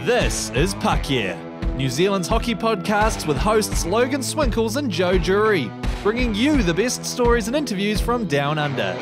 This is Puck Yeah, New Zealand's hockey podcast with hosts Logan Swinkles and Joe Jury, bringing you the best stories and interviews from down under.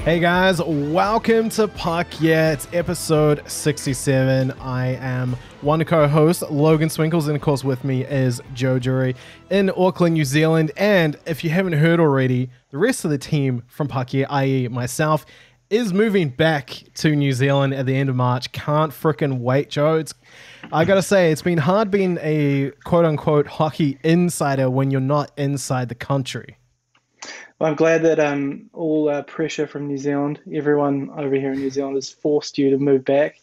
Hey guys, welcome to Puck Yeah. It's episode 67. I am one co-host, Logan Swinkles, and of course with me is Joe Jury in Auckland, New Zealand. And if you haven't heard already, the rest of the team from Puck Yeah, i.e. myself, is moving back to New Zealand at the end of March. Can't frickin' wait, Joe. I gotta say, it's been hard being a quote-unquote hockey insider when you're not inside the country. Well, I'm glad that all pressure from New Zealand, everyone over here in New Zealand has forced you to move back.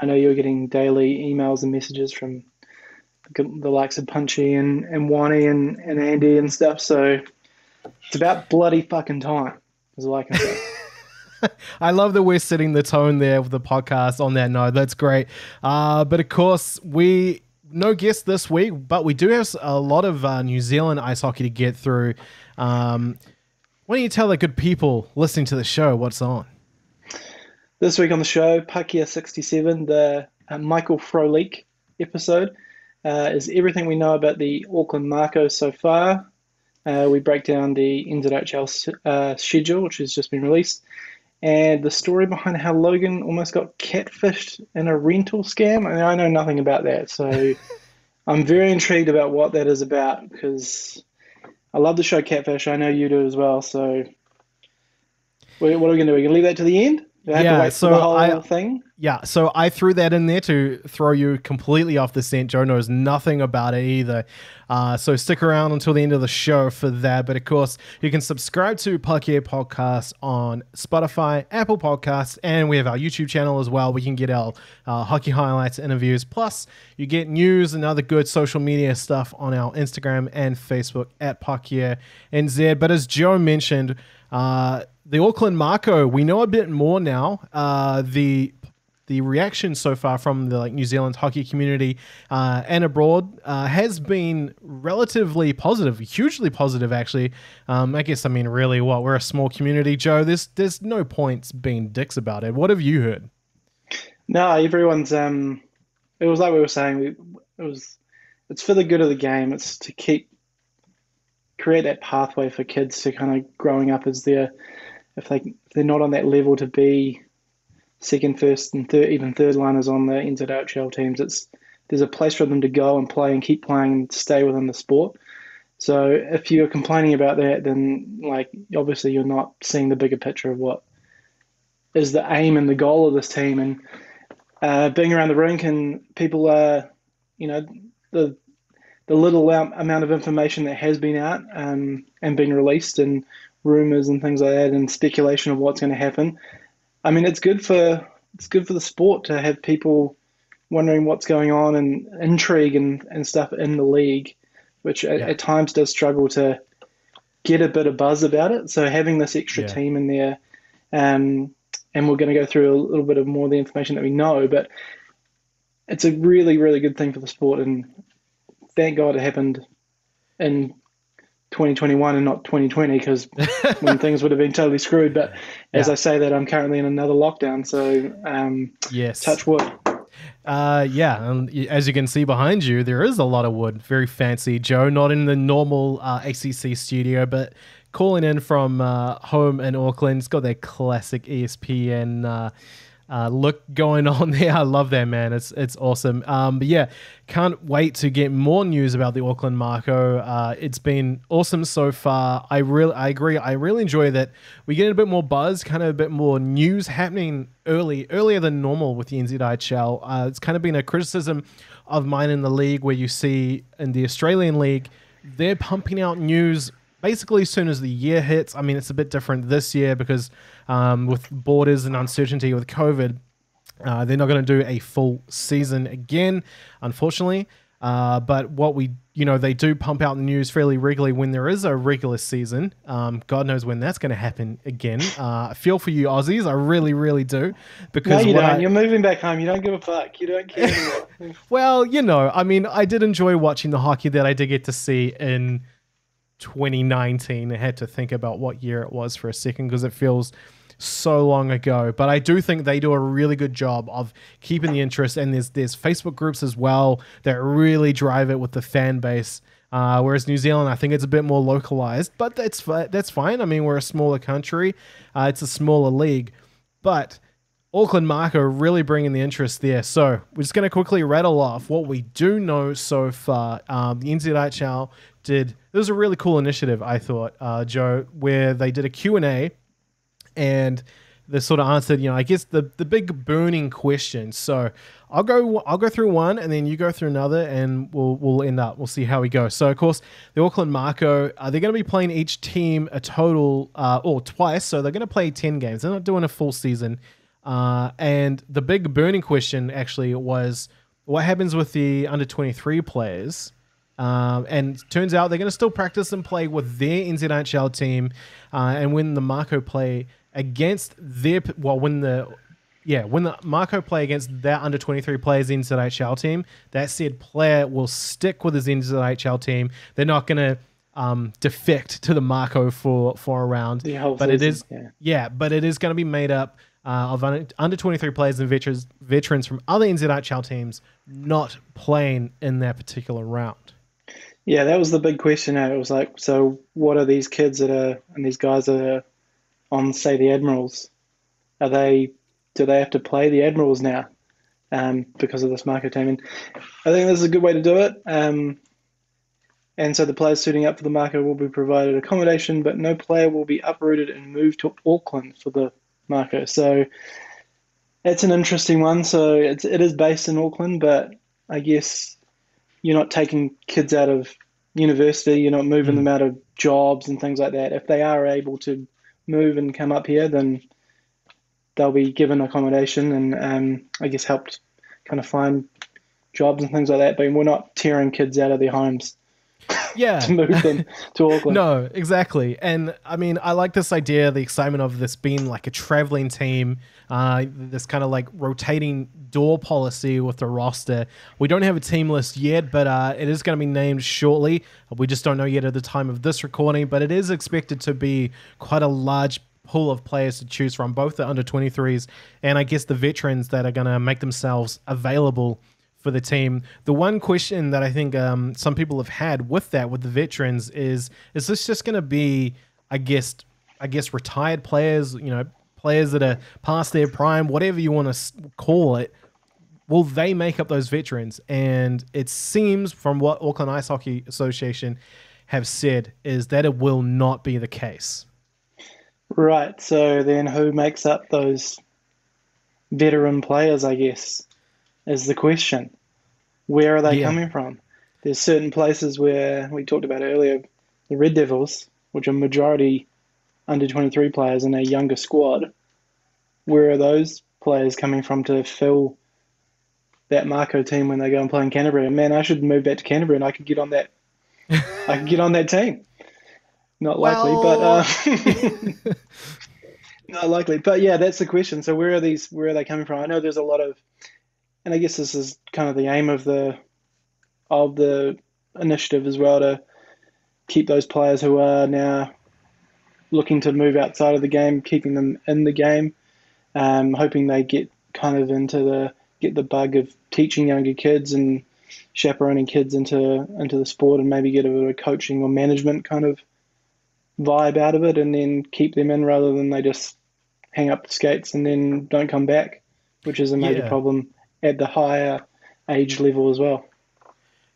I know you're getting daily emails and messages from the likes of Punchy and Wani and Andy and stuff, so it's about bloody fucking time, is all I can say. I love that we're setting the tone there with the podcast on that note. That's great. But of course, no guests this week, but we do have a lot of New Zealand ice hockey to get through. Why don't you tell the good people listening to the show what's on? This week on the show, Puck Yeah 67, the Michael Frolik episode, is everything we know about the Auckland Mako so far. We break down the NZIHL schedule, which has just been released, and the story behind how Logan almost got catfished in a rental scam. I mean, I know nothing about that, so I'm very intrigued about what that is about, because I love the show Catfish. I know you do as well. So what are we going to do? We're going to leave that to the end? Do I have to wait for the whole thing? Yeah, so I threw that in there to throw you completely off the scent. Joe knows nothing about it either. So stick around until the end of the show for that. But of course, you can subscribe to Puck Yeah Podcast on Spotify, Apple Podcasts, and we have our YouTube channel as well. We can get our hockey highlights, interviews. Plus, you get news and other good social media stuff on our Instagram and Facebook at Puck Yeah NZ. But as Joe mentioned, the Auckland Mako, we know a bit more now. The reaction so far from the New Zealand hockey community and abroad has been relatively positive, hugely positive actually. I guess, really, we're a small community, Joe. There's no points being dicks about it. What have you heard? No, everyone's. It was like we were saying. It's for the good of the game. It's to create that pathway for kids to kind of growing up as if they're not on that level to be second, first, and third, even third liners on the NZIHL teams. There's a place for them to go and play and keep playing and stay within the sport. So if you're complaining about that, then obviously you're not seeing the bigger picture of what is the aim and the goal of this team. And being around the rink and people are, the little amount of information that has been out and being released and rumors and things like that and speculation of what's going to happen. I mean, it's good for the sport to have people wondering what's going on and intrigue and stuff in the league, which at times does struggle to get a bit of buzz about it. So having this extra team in there, and we're going to go through a little bit of more of the information that we know, but it's a really, really good thing for the sport. And thank God it happened in 2021 and not 2020, because when things would have been totally screwed. But as I say that, I'm currently in another lockdown, so touch wood. And as you can see behind you, there is a lot of wood. Very fancy, Joe. Not in the normal ACC studio, but calling in from home in Auckland. It's got that classic ESPN look going on there. I love that, man. It's awesome. But yeah, can't wait to get more news about the Auckland Mako. It's been awesome so far. I agree. I really enjoy that we get a bit more buzz, kind of a bit more news happening earlier than normal with the NZIHL. It's kind of been a criticism of mine in the league, where you see in the Australian League, they're pumping out news basically as soon as the year hits. I mean, it's a bit different this year because with borders and uncertainty with COVID, they're not going to do a full season again, unfortunately. But what they do pump out the news fairly regularly when there is a regular season. God knows when that's going to happen again. I feel for you Aussies. I really, really do. Because no, you don't. You're moving back home. You don't give a fuck. You don't care anymore. Well, I mean, I did enjoy watching the hockey that I did get to see in 2019. I had to think about what year it was for a second because it feels so long ago, but I do think they do a really good job of keeping the interest, and there's Facebook groups as well that really drive it with the fan base, whereas New Zealand, I think it's a bit more localized, but that's fine. I mean, we're a smaller country, it's a smaller league, but Auckland Mako really bringing the interest there. So we're just going to quickly rattle off what we do know so far. The NZIHL it was a really cool initiative, I thought, Joe, where they did a Q&A, and they sort of answered, I guess the big burning question. So I'll go through one, and then you go through another, and we'll see how we go. So of course, the Auckland Mako, they're going to be playing each team a total or twice. So they're going to play 10 games. They're not doing a full season. And the big burning question actually was what happens with the under 23 players. And turns out they're going to still practice and play with their NZIHL team, and when the Mako play against when the Mako play against their under 23 players NZIHL team, that said player will stick with his NZIHL team. They're not going to defect to the Mako for a round. But it is going to be made up of under 23 players and veterans from other NZIHL teams not playing in that particular round. Yeah, that was the big question. It was like, so what are these kids and these guys that are on, say, the Admirals? Do they have to play the Admirals now because of this Mako team? And I think this is a good way to do it. And so the players suiting up for the Mako will be provided accommodation, but no player will be uprooted and moved to Auckland for the Mako. So it's an interesting one. So it is based in Auckland, but I guess you're not taking kids out of university, you're not moving them out of jobs and things like that. If they are able to move and come up here, then they'll be given accommodation and I guess helped kind of find jobs and things like that. But we're not tearing kids out of their homes to move them to Auckland. No, exactly. And I mean, I like this idea, the excitement of this being like a traveling team, this kind of like rotating door policy with the roster. We don't have a team list yet, but it is going to be named shortly. We just don't know yet at the time of this recording, but it is expected to be quite a large pool of players to choose from, both the under 23s and I guess the veterans that are going to make themselves available for the team. The one question that I think some people have had with the veterans is this just going to be, I guess retired players, players that are past their prime, whatever you want to call it, will they make up those veterans? And it seems from what Auckland Ice Hockey Association have said is that it will not be the case. Right. So then who makes up those veteran players, I guess, is the question. Where are they coming from? There's certain places where we talked about earlier, the Red Devils, which are majority under 23 players in a younger squad. Where are those players coming from to fill that Mako team when they go and play in Canterbury? And man, I should move back to Canterbury and I could get on that. I could get on that team. Not likely, but not likely. But yeah, that's the question. So where are they coming from? I know there's a lot of, and I guess this is kind of the aim of the initiative as well, to keep those players who are now looking to move outside of the game, keeping them in the game, hoping they get kind of get the bug of teaching younger kids and chaperoning kids into the sport, and maybe get a bit of coaching or management kind of vibe out of it, and then keep them in rather than they just hang up the skates and then don't come back, which is a major problem at the higher age level as well.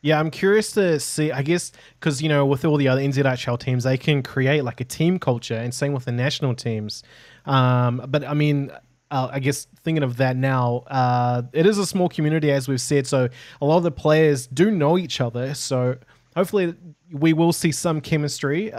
Yeah, I'm curious to see, I guess, because, with all the other NZIHL teams, they can create like a team culture, and same with the national teams. But I mean, I guess thinking of that now, it is a small community, as we've said, so a lot of the players do know each other, so hopefully we will see some chemistry.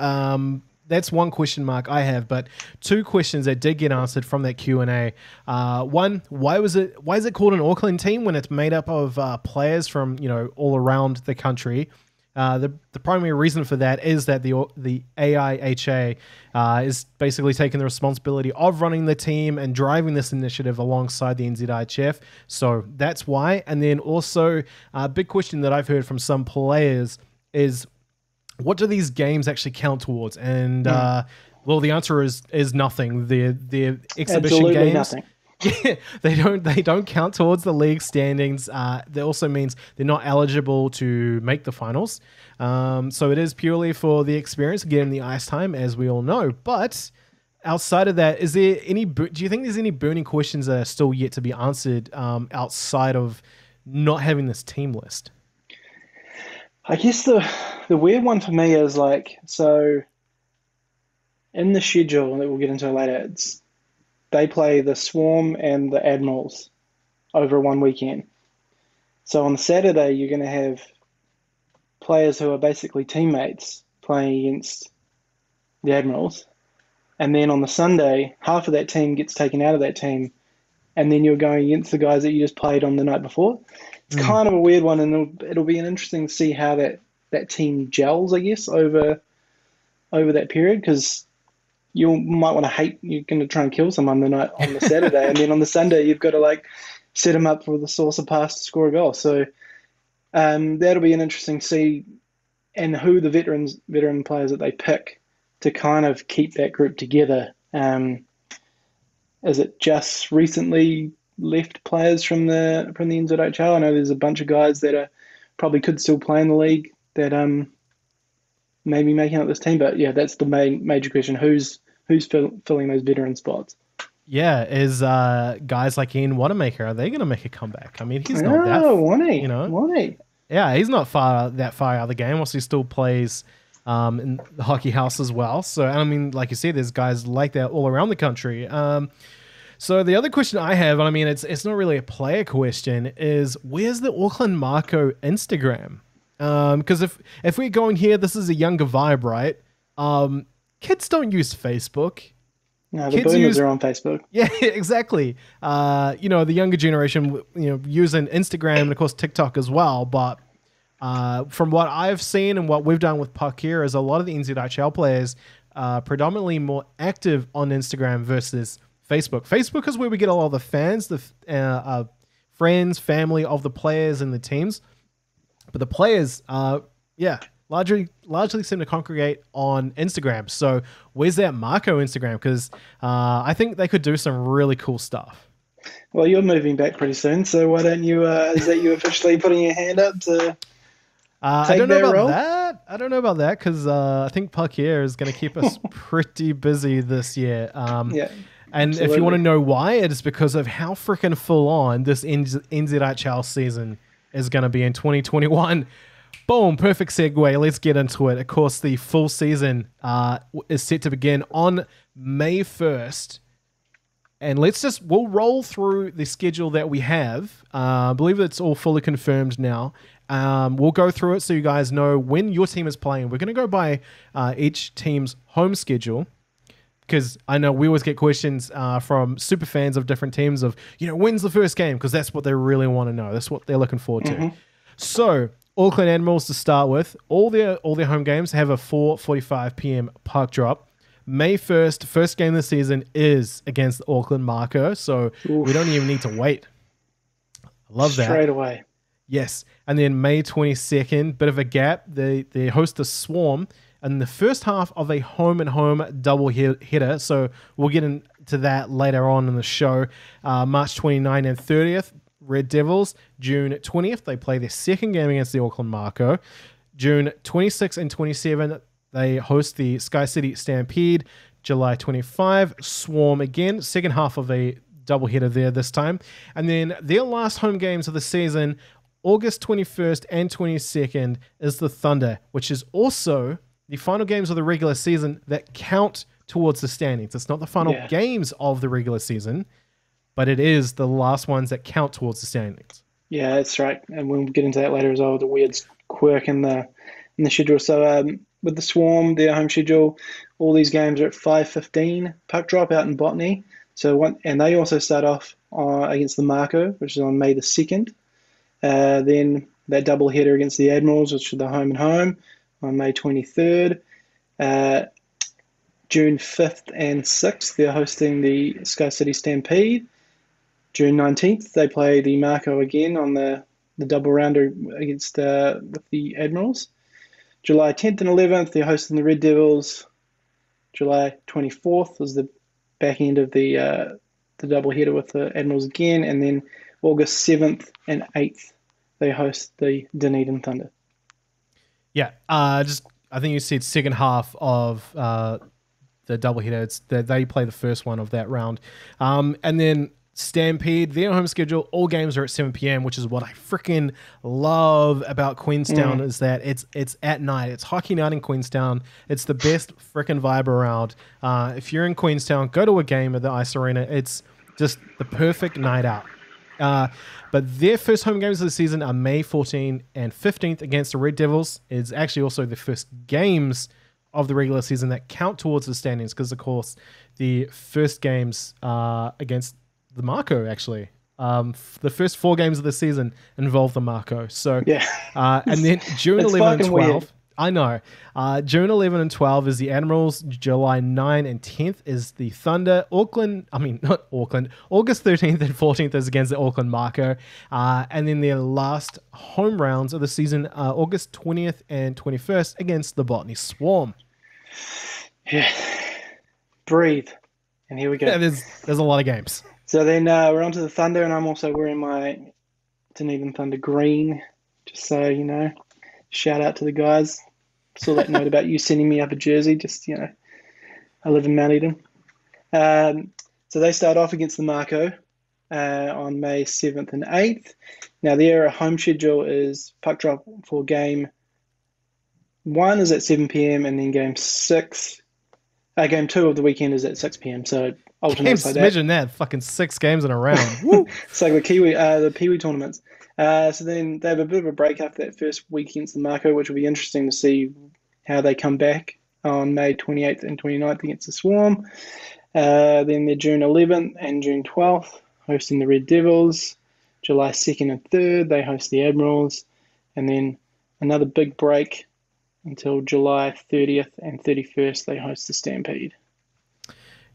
that's one question mark I have, but two questions that did get answered from that Q&A. One, why is it called an Auckland team when it's made up of players from all around the country? The primary reason for that is that the AIHA is basically taking the responsibility of running the team and driving this initiative alongside the NZIHL. So that's why. And then also a big question that I've heard from some players is, what do these games actually count towards? And well, the answer is nothing. The exhibition Absolutely games. Nothing. Yeah, they don't count towards the league standings. That also means they're not eligible to make the finals. So it is purely for the experience, getting the ice time, as we all know. But outside of that, do you think there's any burning questions that are still yet to be answered outside of not having this team list? I guess the weird one for me is so in the schedule that we'll get into later, they play the Swarm and the Admirals over one weekend. So on Saturday, you're going to have players who are basically teammates playing against the Admirals. And then on the Sunday, half of that team gets taken out of that team, and then you're going against the guys that you just played on the night before. It's kind of a weird one, and it'll be interesting to see how that team gels, I guess, over that period, because you might want to you're going to try and kill someone on the Saturday, and then on the Sunday you've got to set them up for the saucer pass to score a goal. So that'll be an interesting see, and who the veteran players that they pick to kind of keep that group together. Is it just recently left players from the NZIHL? I know there's a bunch of guys that probably could still play in the league that maybe making up this team, but yeah, that's the major question: who's filling those veteran spots? Yeah, is guys like Ian Wanamaker, are they going to make a comeback? I mean, he's not that, won't he? Yeah, he's not that far out of the game. Also, he still plays in the hockey house as well. So, I mean, like you said, there's guys like that all around the country. So the other question I have, and I mean, it's not really a player question, is where's the Auckland Mako Instagram? Because if we're going here, this is a younger vibe, right? Kids don't use Facebook. No, the boomers are on Facebook. Yeah, exactly. The younger generation, using Instagram and of course TikTok as well. But from what I've seen and what we've done with Puck here, is a lot of the NZIHL players are predominantly more active on Instagram versus Facebook. Facebook is where we get a lot of the fans, the friends, family of the players and the teams. But the players, largely seem to congregate on Instagram. So where's that Mako Instagram? Because I think they could do some really cool stuff. Well, you're moving back pretty soon, so why don't you? Is that you officially putting your hand up to? I don't know about that. I don't know about that because I think Puck here is going to keep us pretty busy this year. Yeah. And absolutely. If you want to know why, it is because of how freaking full on this NZIHL season is going to be in 2021. Boom, perfect segue. Let's get into it. Of course, the full season is set to begin on May 1st. And we'll roll through the schedule that we have. I believe it's all fully confirmed now. We'll go through it so you guys know when your team is playing. We're going to go by each team's home schedule, because I know we always get questions from super fans of different teams of, when's the first game? Because that's what they really want to know. That's what they're looking forward to. So, Auckland Admirals to start with. All their home games have a 4:45 p.m. puck drop. May 1st, first game of the season is against the Auckland Mako, so we don't even need to wait. I love that. Straight away. Yes. And then May 22nd, bit of a gap. They host the Swarm in the first half of a home-and-home double hitter. So we'll get into that later on in the show. March 29 and 30th, Red Devils. June 20th, they play their second game against the Auckland Mako. June 26th and 27th, they host the Sky City Stampede. July 25, Swarm again. Second half of a double hitter there this time. And then their last home games of the season, August 21st and 22nd, is the Thunder, which is also the final games of the regular season that count towards the standings. It's not the final games of the regular season, but it is the last ones that count towards the standings. Yeah, that's right. And we'll get into that later as well, the weird quirk in the schedule. So with the Swarm, their home schedule, all these games are at 5:15 puck drop out in Botany. And they also start off against the Mako, which is on May the 2nd. Then that double header against the Admirals, which is the home and home, on May 23rd. June 5th and 6th, they're hosting the Sky City Stampede. June 19th, they play the Mako again on the double rounder against with the Admirals. July 10th and 11th, they're hosting the Red Devils. July 24th is the back end of the double header with the Admirals again, and then August 7th and 8th, they host the Dunedin Thunder. Yeah, I think you said second half of the doubleheader. They play the first one of that round, and then Stampede. Their home schedule, all games are at 7 p.m., which is what I freaking love about Queenstown. Is that it's at night. It's hockey night in Queenstown. It's the best freaking vibe around. If you're in Queenstown, go to a game at the Ice Arena. It's just the perfect night out. But their first home games of the season are May 14th and 15th against the Red Devils. It's actually also the first games of the regular season that count towards the standings, because, of course, the first games against the Mako, actually. The first 4 games of the season involve the Mako. So, yeah. And then June 11 and 12. Weird. I know. June 11 and 12 is the Admirals. July 9 and 10th is the Thunder. August 13th and 14th is against the Auckland Mako. And then their last home rounds of the season are August 20th and 21st against the Botany Swarm. Yeah. Breathe. And here we go. Yeah, there's a lot of games. So then we're on to the Thunder, and I'm also wearing my Dunedin Thunder green, just so you know. Shout out to the guys. Saw that note about you sending me up a jersey. Just, I live in Mount Eden. So they start off against the Mako on May 7th and 8th. Now their home schedule is puck drop for game 1 is at 7 p.m. and then game 2 of the weekend is at 6 p.m. So alternates like that. Imagine that, fucking 6 games in a round. Woo. It's like the Pee-wee tournaments. So then they have a bit of a break after that first week against the Mako, which will be interesting to see how they come back on May 28th and 29th against the Swarm. Then they're June 11th and June 12th, hosting the Red Devils. July 2nd and 3rd, they host the Admirals. And then another big break until July 30th and 31st, they host the Stampede.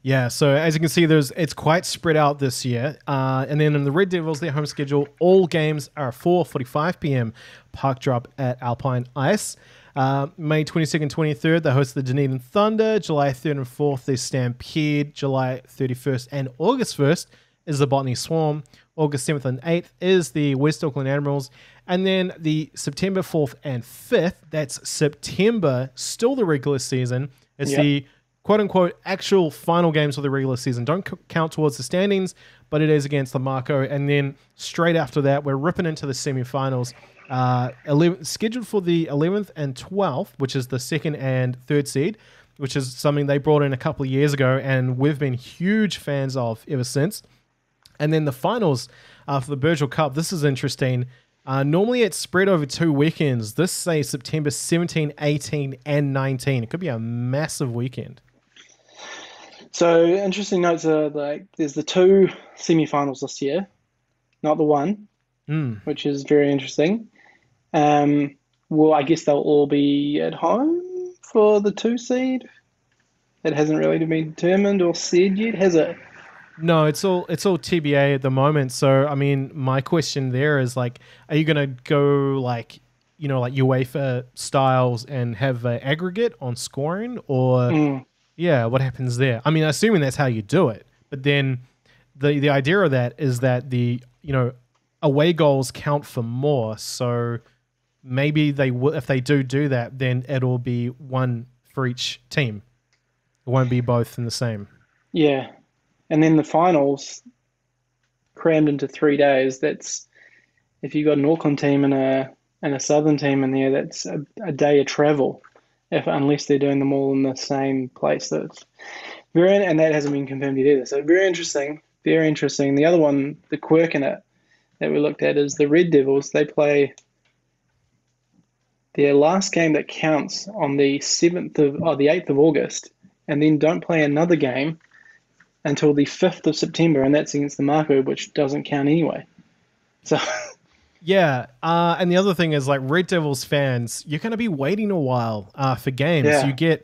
Yeah, so as you can see, it's quite spread out this year. And then in the Red Devils, their home schedule, all games are 4:45 p.m. puck drop at Alpine Ice. May 22nd and 23rd, they host the Dunedin Thunder. July 3rd and 4th, they Stampede. July 31st and August 1st is the Botany Swarm. August 7th and 8th is the West Auckland Admirals. And then the September 4th and 5th, that's September, still the regular season. It's the quote-unquote actual final games of the regular season. Don't count towards the standings, but it is against the Mako. And then straight after that, we're ripping into the semifinals. Scheduled for the 11th and 12th, which is the 2nd and 3rd seed, which is something they brought in a couple of years ago, and we've been huge fans of ever since. And then the finals for the Virtual Cup, this is interesting. Normally it's spread over 2 weekends. This say September 17, 18, and 19. It could be a massive weekend. So interesting notes are there's the 2 semi-finals this year, not the 1, which is very interesting. Well, I guess they'll all be at home for the 2 seed. That hasn't really been determined or said yet, has it? No, it's all TBA at the moment. So, I mean, my question there is are you going to go like UEFA styles and have an aggregate on scoring, or what happens there? I mean, assuming that's how you do it, but then the idea of that is that the away goals count for more. So maybe if they do that, then it'll be 1 for each team. It won't be both in the same. Yeah. And then the finals crammed into 3 days. That's if you got an Auckland team and a Southern team in there. That's a day of travel, unless they're doing them all in the same place. So it's and that hasn't been confirmed yet either. So very interesting, very interesting. The other one, the quirk in it that we looked at is the Red Devils. They play their last game that counts on the 8th of August, and then don't play another game until the 5th of September, and that's against the Mako, which doesn't count anyway. So Yeah, and the other thing is, like, Red Devils fans, you're going to be waiting a while for games. Yeah.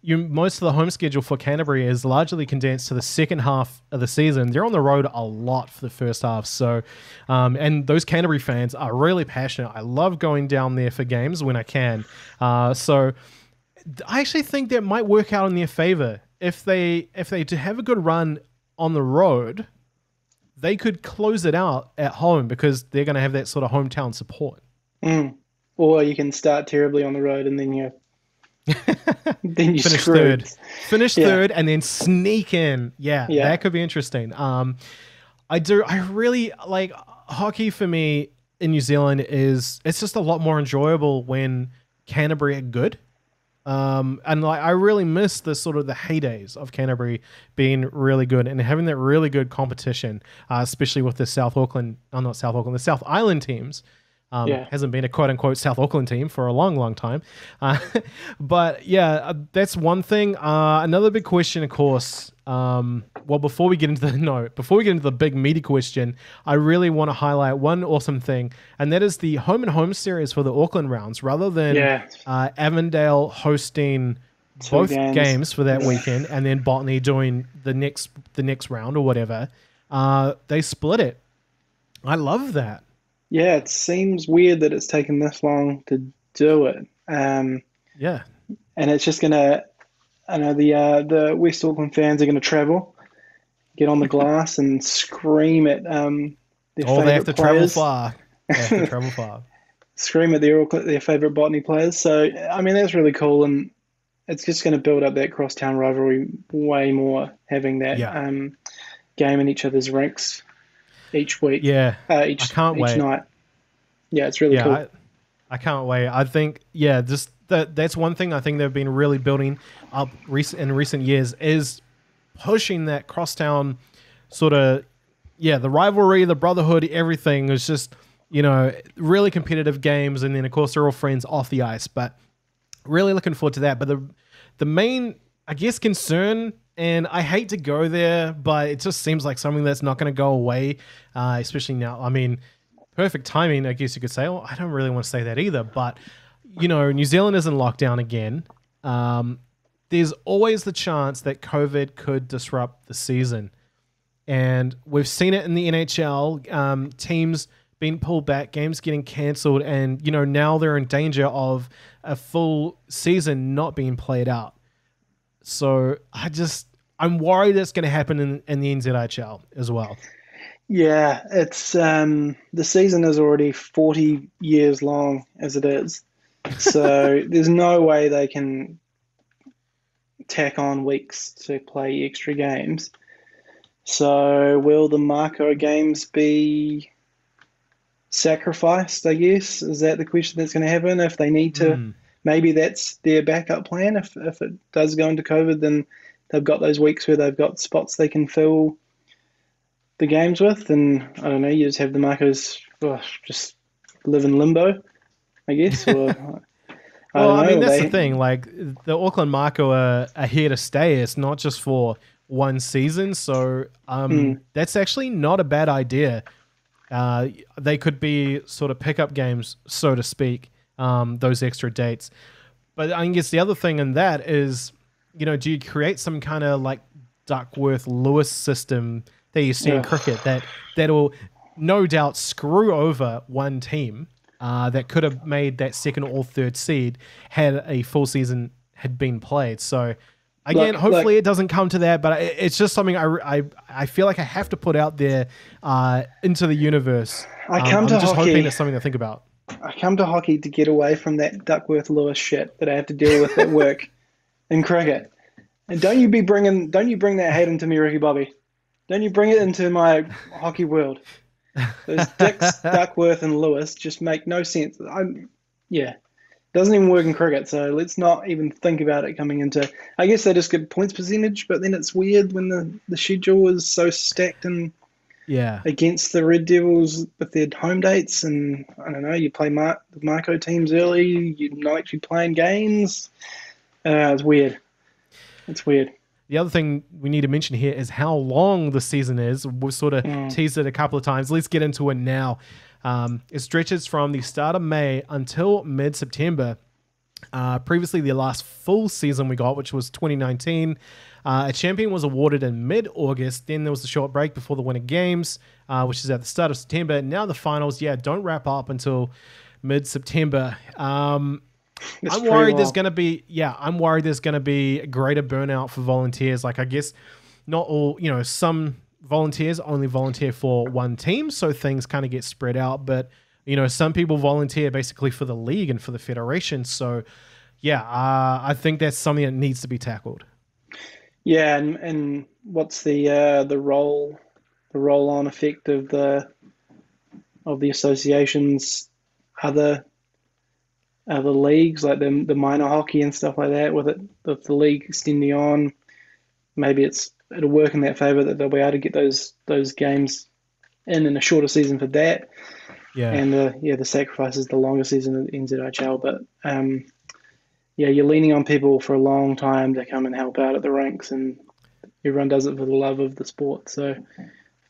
Most of the home schedule for Canterbury is largely condensed to the second half of the season. They're on the road a lot for the first half. So, and those Canterbury fans are really passionate. I love going down there for games when I can. So I actually think that might work out in their favor. If they do have a good run on the road, they could close it out at home because they're going to have that sort of hometown support. Or you can start terribly on the road and then you finish screwed. third and then sneak in. Yeah, that could be interesting. I really like hockey. For me in New Zealand, it's just a lot more enjoyable when Canterbury are good. And like I really miss the sort of the heydays of Canterbury being really good and having that really good competition, especially with the the South Island teams. Hasn't been a quote-unquote South Auckland team for a long, long time. But yeah, that's one thing. Another big question, of course, before we get into the big meaty question, I really want to highlight one awesome thing, and that is the home and home series for the Auckland rounds. Rather than Avondale hosting both games for that weekend and then Botany doing the next round or whatever, they split it. I love that. Yeah, it seems weird that it's taken this long to do it. And it's just gonna. I know the West Auckland fans are gonna travel, get on the glass, and scream at their favourite they have to players. travel far. Scream at their favourite Botany players. So I mean that's really cool, and it's just going to build up that crosstown rivalry way more. Having that game in each other's rinks each week. I can't wait. Night. Yeah, it's really cool. I can't wait. I think, just that's one thing I think they've been really building up in recent years is pushing that crosstown sort of, the rivalry, the brotherhood, everything is just, really competitive games. And then, of course, they're all friends off the ice. But really looking forward to that. But the main, I guess, concern, and I hate to go there, but it just seems like something that's not going to go away, especially now. I mean, perfect timing, I guess you could say. Well, I don't really want to say that either, but, New Zealand is in lockdown again. There's always the chance that COVID could disrupt the season. And we've seen it in the NHL, teams being pulled back, games getting cancelled, and, now they're in danger of a full season not being played out. So I'm worried it's going to happen in the NZIHL as well. Yeah, it's the season is already 40 years long as it is. So there's no way they can tack on weeks to play extra games. So will the Mako games be sacrificed, I guess? Is that the question that's going to happen? If they need to, maybe that's their backup plan. If it does go into COVID, then they've got those weeks where they've got spots they can fill the games with. And I don't know, you just have the Makos just live in limbo, I guess. Or, that's the thing. Like, the Auckland Mako are here to stay. It's not just for one season. So that's actually not a bad idea. They could be sort of pickup games, so to speak, those extra dates. But I guess the other thing in that is, do you create some kind of like Duckworth-Lewis system that you see in cricket that'll no doubt screw over one team that could have made that second or third seed had a full season had been played. So again, hopefully it doesn't come to that, but it's just something I feel like I have to put out there into the universe. I'm just hoping it's something to think about. I come to hockey to get away from that Duckworth-Lewis shit that I have to deal with at work in cricket. And don't you bring that hate into me, Ricky Bobby. Don't you bring it into my hockey world. Those Dicks, Duckworth, and Lewis just make no sense. Doesn't even work in cricket, so let's not even think about it coming into... I guess they just get points percentage, but then it's weird when the schedule is so stacked and Yeah. against the Red Devils with their home dates, and I don't know, you play the Mako teams early, you're not actually playing games. It's weird. It's weird. The other thing we need to mention here is how long the season is. We've sort of teased it a couple of times. Let's get into it now. It stretches from the start of May until mid-September. Previously, the last full season we got, which was 2019, a champion was awarded in mid-August. Then there was a short break before the Winter Games, which is at the start of September. Now the finals, don't wrap up until mid-September. I'm worried there's going to be, I'm worried there's going to be greater burnout for volunteers. Like, I guess not all, some volunteers only volunteer for one team, so things kind of get spread out. But, some people volunteer basically for the league and for the federation. So, I think that's something that needs to be tackled. Yeah, and what's the roll-on effect of the associations, other leagues like the minor hockey and stuff like that, with the league extending on, maybe it'll work in that favour that they'll be able to get those games in a shorter season for that. Yeah. And the sacrifice is the longer season of the NZIHL. But you're leaning on people for a long time to come and help out at the rinks, and everyone does it for the love of the sport. So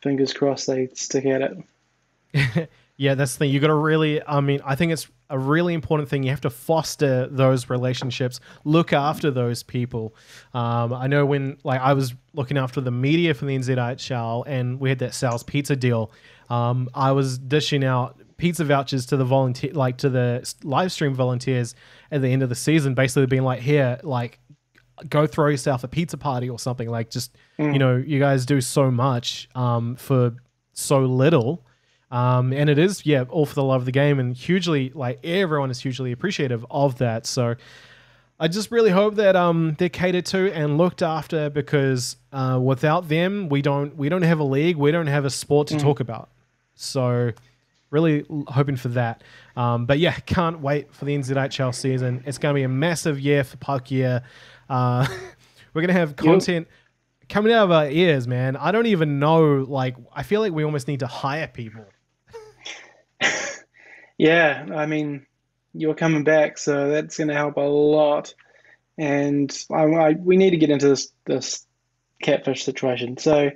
fingers crossed they stick at it. Yeah, that's the thing. You got to really, I think it's a really important thing. You have to foster those relationships, look after those people. I know when I was looking after the media for the NZIHL and we had that Sal's Pizza deal, I was dishing out pizza vouchers to the to the live stream volunteers at the end of the season, basically being like, here, go throw yourself a pizza party or something. You guys do so much for so little. And it is, all for the love of the game, and hugely, everyone is hugely appreciative of that. So I just really hope that they're catered to and looked after, because without them, we don't have a league, we don't have a sport to talk about. So really hoping for that. But can't wait for the NZIHL season. It's going to be a massive year for Puck Year. We're going to have content coming out of our ears, man. I don't even know, I feel like we almost need to hire people. Yeah, you're coming back, so that's going to help a lot. And we need to get into this catfish situation. So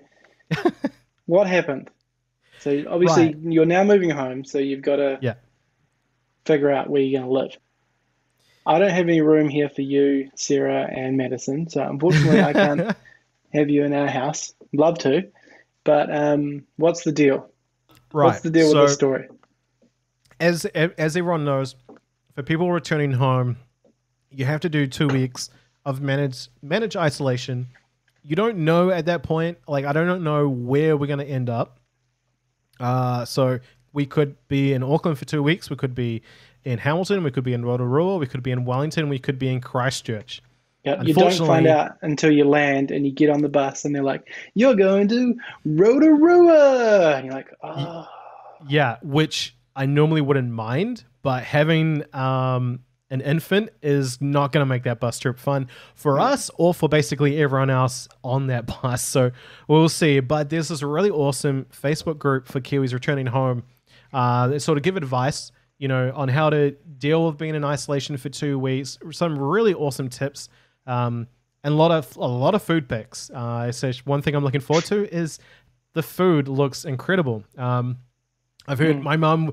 what happened? So obviously you're now moving home, so you've got to figure out where you're going to live. I don't have any room here for you, Sarah, and Madison, so unfortunately I can't have you in our house. Love to, but what's the deal? Right. What's the deal with this story? As everyone knows, for people returning home, you have to do 2 weeks of managed isolation. You don't know at that point, I don't know where we're going to end up. So we could be in Auckland for 2 weeks. We could be in Hamilton. We could be in Rotorua. We could be in Wellington. We could be in Christchurch. Yeah, you don't find out until you land and you get on the bus and they're like, you're going to Rotorua. And you're like, oh. Yeah, which I normally wouldn't mind, but having an infant is not going to make that bus trip fun for us or for basically everyone else on that bus. So we'll see. But there's this really awesome Facebook group for Kiwis returning home that sort of give advice, on how to deal with being in isolation for 2 weeks. Some really awesome tips and a lot of food pics. So one thing I'm looking forward to is the food looks incredible. I've heard my mum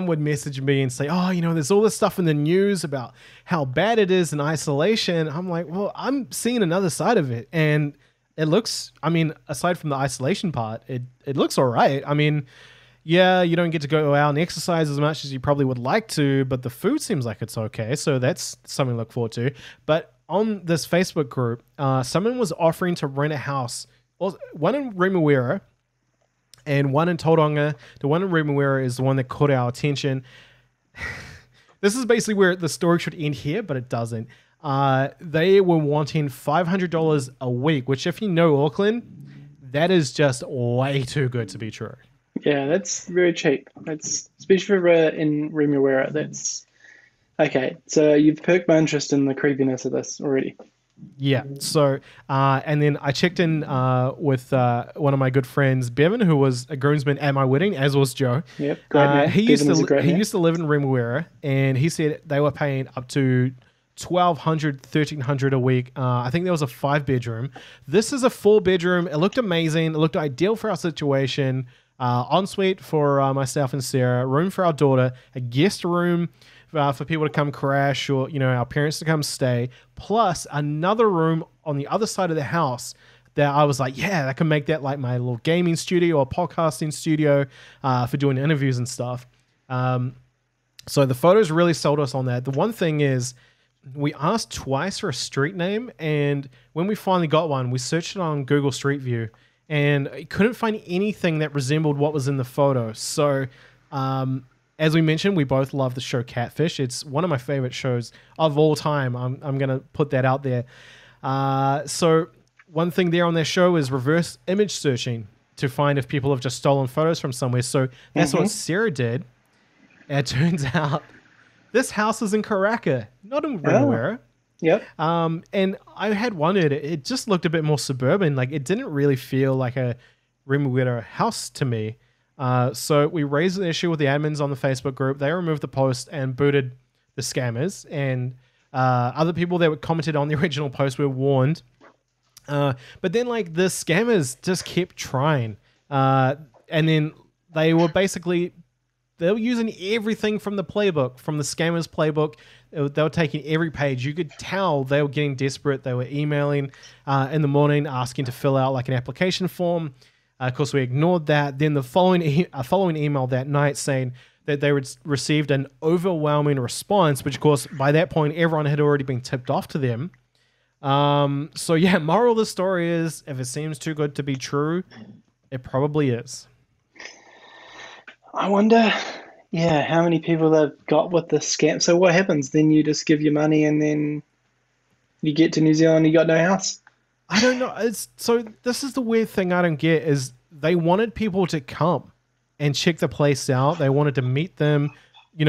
would message me and say, oh, there's all this stuff in the news about how bad it is in isolation. I'm like, well, I'm seeing another side of it. And it looks, aside from the isolation part, it looks all right. You don't get to go out and exercise as much as you probably would like to, but the food seems like it's okay. So that's something to look forward to. But on this Facebook group, someone was offering to rent a house, one in Remuera, and one in Tauranga. The one in Remuera is the one that caught our attention. This is basically where the story should end here, but it doesn't. They were wanting $500 a week, which if you know Auckland, that is just way too good to be true. Yeah, that's very cheap. That's especially for in Remuera. That's okay. So you've perked my interest in the creepiness of this already. Yeah. So, and then I checked in with one of my good friends, Bevan, who was a groomsman at my wedding, as was Joe. Yep, great man. He Bevan used to live in Remuera, and he said they were paying up to $1,200, $1,300 a week. I think there was a 5-bedroom. This is a 4-bedroom. It looked amazing. It looked ideal for our situation. Ensuite for myself and Sarah, room for our daughter, a guest room for people to come crash, or our parents to come stay, plus another room on the other side of the house that I was like, yeah, that can make that like my little gaming studio or podcasting studio for doing interviews and stuff. So the photos really sold us on that. The one thing is, we asked twice for a street name, and when we finally got one, we searched it on Google Street View, and I couldn't find anything that resembled what was in the photo. So, as we mentioned, we both love the show Catfish. It's one of my favorite shows of all time. I'm going to put that out there. So one thing there on their show is reverse image searching to find if people have just stolen photos from somewhere. So that's what Sarah did. And it turns out this house is in Karaka, not in Remuera. Yep. And I had wondered, it just looked a bit more suburban. Like, it didn't really feel like a Remuera house to me. So we raised the issue with the admins on the Facebook group. They removed the post and booted the scammers. And other people that were commented on the original post were warned. But then, like, the scammers just kept trying. And then they were using everything from the playbook, from the scammers' playbook. They were taking every page. You could tell they were getting desperate. They were emailing in the morning asking to fill out like an application form. Of course, we ignored that. Then the following email that night saying that they received an overwhelming response, which, of course, by that point, everyone had already been tipped off to them. So, yeah, moral of the story is, if it seems too good to be true, it probably is. I wonder, how many people they've got with the scam. So what happens? Then you just give your money and then you get to New Zealand and you got no house? I don't know. So this is the weird thing I don't get is they wanted people to come and check the place out. They wanted to meet them. It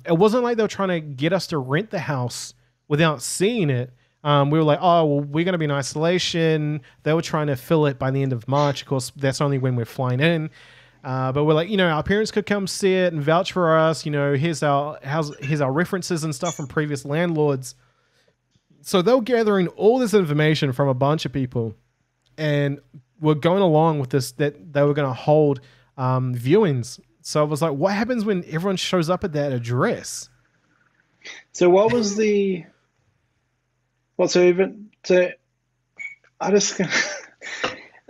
wasn't like they were trying to get us to rent the house without seeing it. We were like, oh, well, we're going to be in isolation. They were trying to fill it by the end of March. Of course, that's only when we're flying in. But we're like, our parents could come see it and vouch for us. Here's our references and stuff from previous landlords. So they were gathering all this information from a bunch of people, and we're going along with this, that they were going to hold viewings. So I was like, what happens when everyone shows up at that address? So what was the... I just...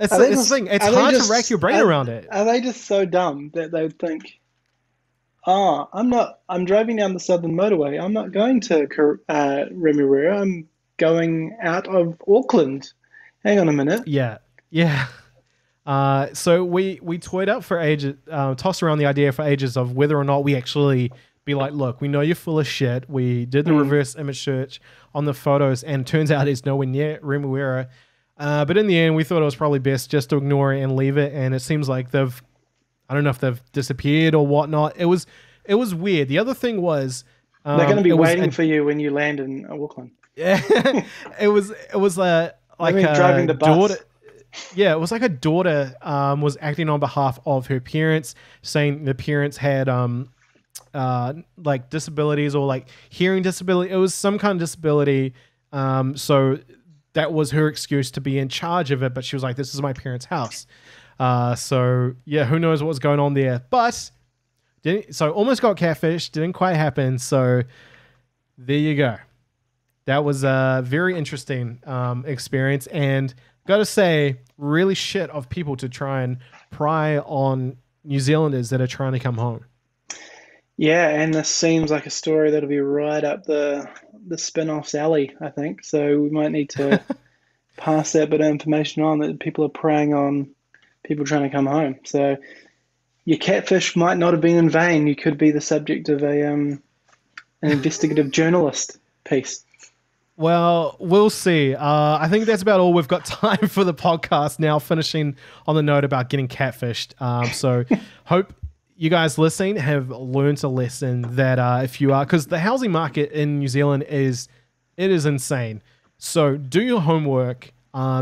It's the thing. It's hard to rack your brain around it. Are they just so dumb that they would think, I'm driving down the southern motorway. I'm not going to Remuera. I'm going out of Auckland. Hang on a minute. Yeah. So we toyed up for ages, tossed around the idea for ages of whether or not we actually be like, look, we know you're full of shit. We did the reverse image search on the photos, and it turns out it's nowhere near Remuera. But in the end, we thought it was probably best just to ignore it and leave it. And it seems like I don't know if they've disappeared or whatnot. It was weird. The other thing was, they're going to be waiting for you when you land in Auckland. Yeah, it was like driving the bus. Daughter. Yeah, it was like a daughter was acting on behalf of her parents, saying the parents had like disabilities or like hearing disability. It was some kind of disability. So that was her excuse to be in charge of it, but she was like, this is my parents' house. So yeah, who knows what was going on there, but almost got catfished, didn't quite happen. So there you go. That was a very interesting experience, and gotta say, really shit of people to try and pry on New Zealanders that are trying to come home. Yeah, and this seems like a story that'll be right up the spin-off's alley, I think. So we might need to pass that bit of information on, that people are preying on people trying to come home. So your catfish might not have been in vain. You could be the subject of an investigative journalist piece. Well, we'll see. I think that's about all we've got time for the podcast now, finishing on the note about getting catfished. So hope you guys listening have learned a lesson that if you are, because the housing market in New Zealand is insane. So do your homework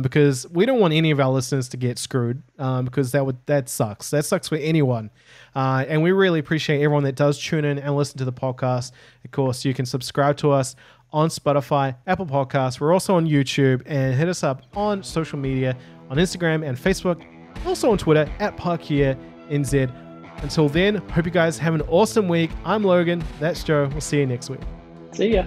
because we don't want any of our listeners to get screwed because that sucks. That sucks for anyone. And we really appreciate everyone that does tune in and listen to the podcast. Of course, you can subscribe to us on Spotify, Apple Podcasts. We're also on YouTube, and hit us up on social media on Instagram and Facebook, also on Twitter at ParkHereNZ. Until then, hope you guys have an awesome week. I'm Logan. That's Joe. We'll see you next week. See ya.